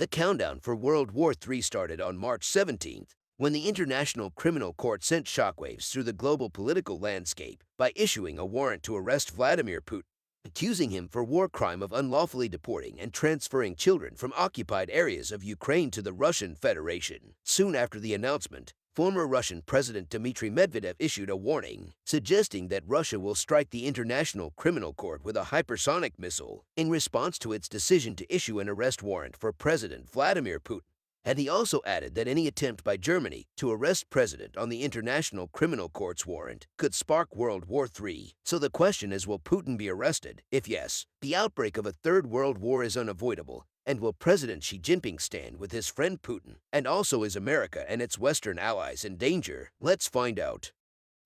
The countdown for World War III started on March 17th, when the International Criminal Court sent shockwaves through the global political landscape by issuing a warrant to arrest Vladimir Putin, accusing him for war crime of unlawfully deporting and transferring children from occupied areas of Ukraine to the Russian Federation. Soon after the announcement, former Russian President Dmitry Medvedev issued a warning, suggesting that Russia will strike the International Criminal Court with a hypersonic missile in response to its decision to issue an arrest warrant for President Vladimir Putin. And he also added that any attempt by Germany to arrest President on the International Criminal Court's warrant could spark World War III. So the question is, will Putin be arrested? If yes, the outbreak of a third world war is unavoidable. And will President Xi Jinping stand with his friend Putin? And also, is America and its Western allies in danger? Let's find out.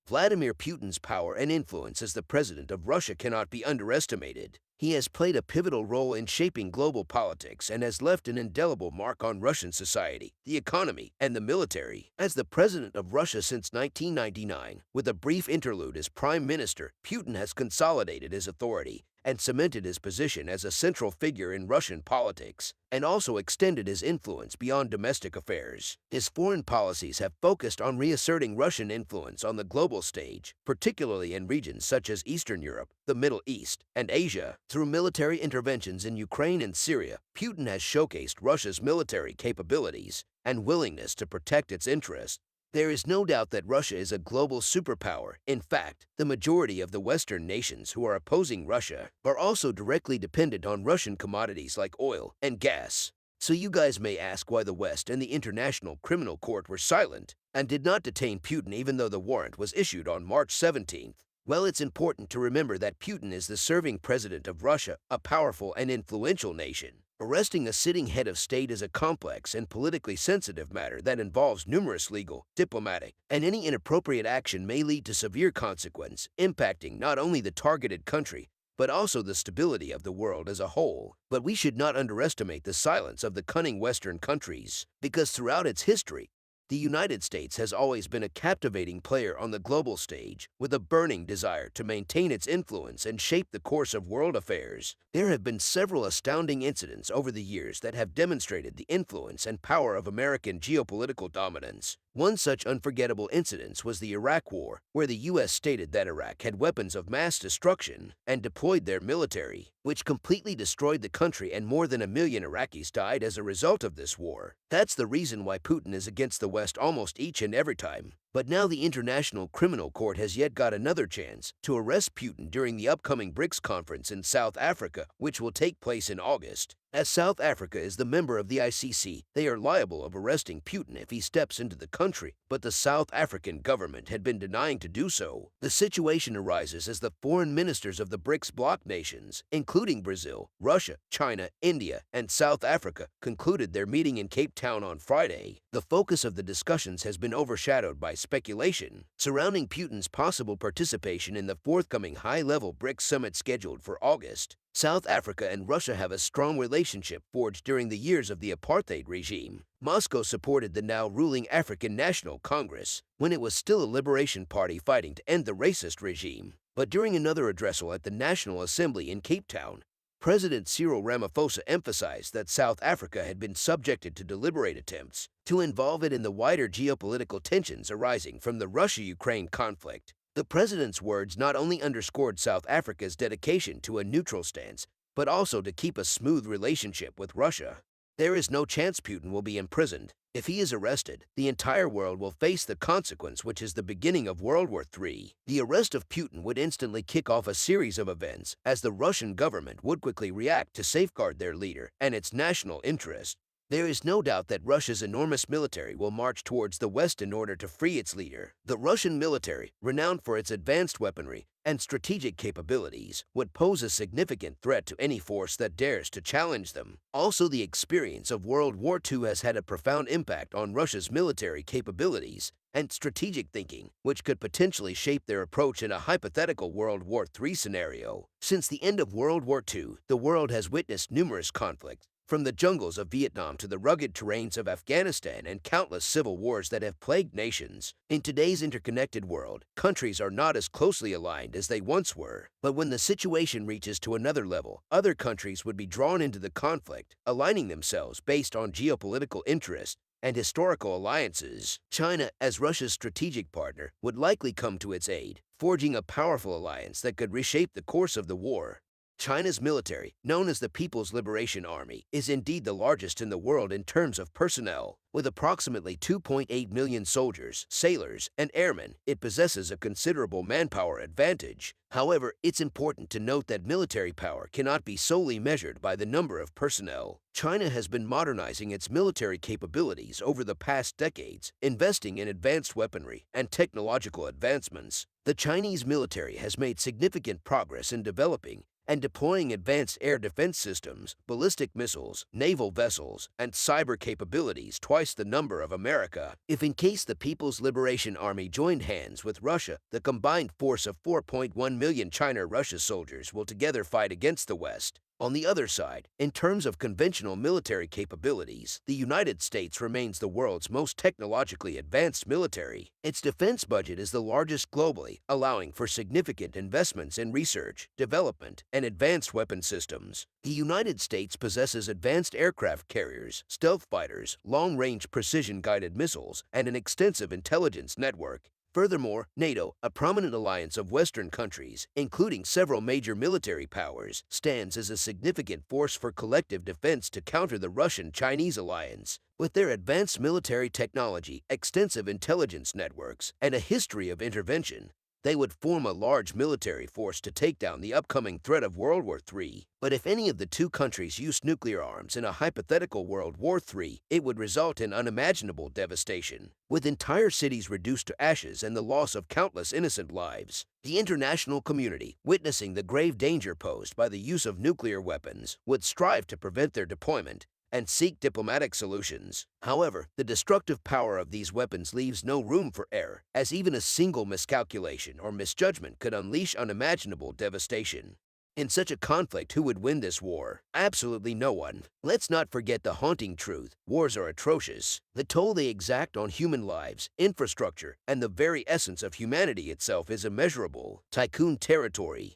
Vladimir Putin's power and influence as the president of Russia cannot be underestimated. He has played a pivotal role in shaping global politics and has left an indelible mark on Russian society, the economy, and the military. As the president of Russia since 1999, with a brief interlude as prime minister, Putin has consolidated his authority and cemented his position as a central figure in Russian politics, and also extended his influence beyond domestic affairs. His foreign policies have focused on reasserting Russian influence on the global stage, particularly in regions such as Eastern Europe, the Middle East, and Asia. Through military interventions in Ukraine and Syria, Putin has showcased Russia's military capabilities and willingness to protect its interests. There is no doubt that Russia is a global superpower. In fact, the majority of the Western nations who are opposing Russia are also directly dependent on Russian commodities like oil and gas. So you guys may ask why the West and the International Criminal Court were silent and did not detain Putin even though the warrant was issued on March 17th. Well, it's important to remember that Putin is the serving president of Russia, a powerful and influential nation. Arresting a sitting head of state is a complex and politically sensitive matter that involves numerous legal, diplomatic, and any inappropriate action may lead to severe consequence, impacting not only the targeted country, but also the stability of the world as a whole. But we should not underestimate the silence of the cunning Western countries, because throughout its history, the United States has always been a captivating player on the global stage, with a burning desire to maintain its influence and shape the course of world affairs. There have been several astounding incidents over the years that have demonstrated the influence and power of American geopolitical dominance. One such unforgettable incident was the Iraq War, where the U.S. stated that Iraq had weapons of mass destruction and deployed their military, which completely destroyed the country, and more than 1 million Iraqis died as a result of this war. That's the reason why Putin is against the West almost each and every time. But now the International Criminal Court has yet got another chance to arrest Putin during the upcoming BRICS conference in South Africa, which will take place in August. As South Africa is the member of the ICC, they are liable of arresting Putin if he steps into the country, but the South African government had been denying to do so. The situation arises as the foreign ministers of the BRICS bloc nations, including Brazil, Russia, China, India, and South Africa, concluded their meeting in Cape Town on Friday. The focus of the discussions has been overshadowed by speculation surrounding Putin's possible participation in the forthcoming high-level BRICS summit scheduled for August. South Africa and Russia have a strong relationship forged during the years of the apartheid regime. Moscow supported the now ruling African National Congress when it was still a liberation party fighting to end the racist regime. But during another addressal at the National Assembly in Cape Town, President Cyril Ramaphosa emphasized that South Africa had been subjected to deliberate attempts to involve it in the wider geopolitical tensions arising from the Russia-Ukraine conflict. The president's words not only underscored South Africa's dedication to a neutral stance, but also to keep a smooth relationship with Russia. There is no chance Putin will be imprisoned. If he is arrested, the entire world will face the consequence, which is the beginning of World War III. The arrest of Putin would instantly kick off a series of events, as the Russian government would quickly react to safeguard their leader and its national interest. There is no doubt that Russia's enormous military will march towards the West in order to free its leader. The Russian military, renowned for its advanced weaponry and strategic capabilities, would pose a significant threat to any force that dares to challenge them. Also, the experience of World War II has had a profound impact on Russia's military capabilities and strategic thinking, which could potentially shape their approach in a hypothetical World War III scenario. Since the end of World War II, the world has witnessed numerous conflicts, From the jungles of Vietnam to the rugged terrains of Afghanistan and countless civil wars that have plagued nations, in today's interconnected world, countries are not as closely aligned as they once were. But when the situation reaches to another level, other countries would be drawn into the conflict, aligning themselves based on geopolitical interests and historical alliances. China, as Russia's strategic partner, would likely come to its aid, forging a powerful alliance that could reshape the course of the war. China's military, known as the People's Liberation Army, is indeed the largest in the world in terms of personnel. With approximately 2.8 million soldiers, sailors, and airmen, it possesses a considerable manpower advantage. However, it's important to note that military power cannot be solely measured by the number of personnel. China has been modernizing its military capabilities over the past decades, investing in advanced weaponry and technological advancements. The Chinese military has made significant progress in developing and deploying advanced air defense systems, ballistic missiles, naval vessels, and cyber capabilities twice the number of America. If in case the People's Liberation Army joined hands with Russia, the combined force of 4.1 million China-Russia soldiers will together fight against the West. On the other side, in terms of conventional military capabilities, the United States remains the world's most technologically advanced military. Its defense budget is the largest globally, allowing for significant investments in research, development, and advanced weapon systems. The United States possesses advanced aircraft carriers, stealth fighters, long-range precision-guided missiles, and an extensive intelligence network. Furthermore, NATO, a prominent alliance of Western countries, including several major military powers, stands as a significant force for collective defense to counter the Russian-Chinese alliance. With their advanced military technology, extensive intelligence networks, and a history of intervention, they would form a large military force to take down the upcoming threat of World War III. But if any of the two countries used nuclear arms in a hypothetical World War III, it would result in unimaginable devastation, with entire cities reduced to ashes and the loss of countless innocent lives. The international community, witnessing the grave danger posed by the use of nuclear weapons, would strive to prevent their deployment and seek diplomatic solutions. However, the destructive power of these weapons leaves no room for error, as even a single miscalculation or misjudgment could unleash unimaginable devastation. In such a conflict, who would win this war? Absolutely no one. Let's not forget the haunting truth. Wars are atrocious. The toll they exact on human lives, infrastructure, and the very essence of humanity itself is immeasurable. Tycoon territory.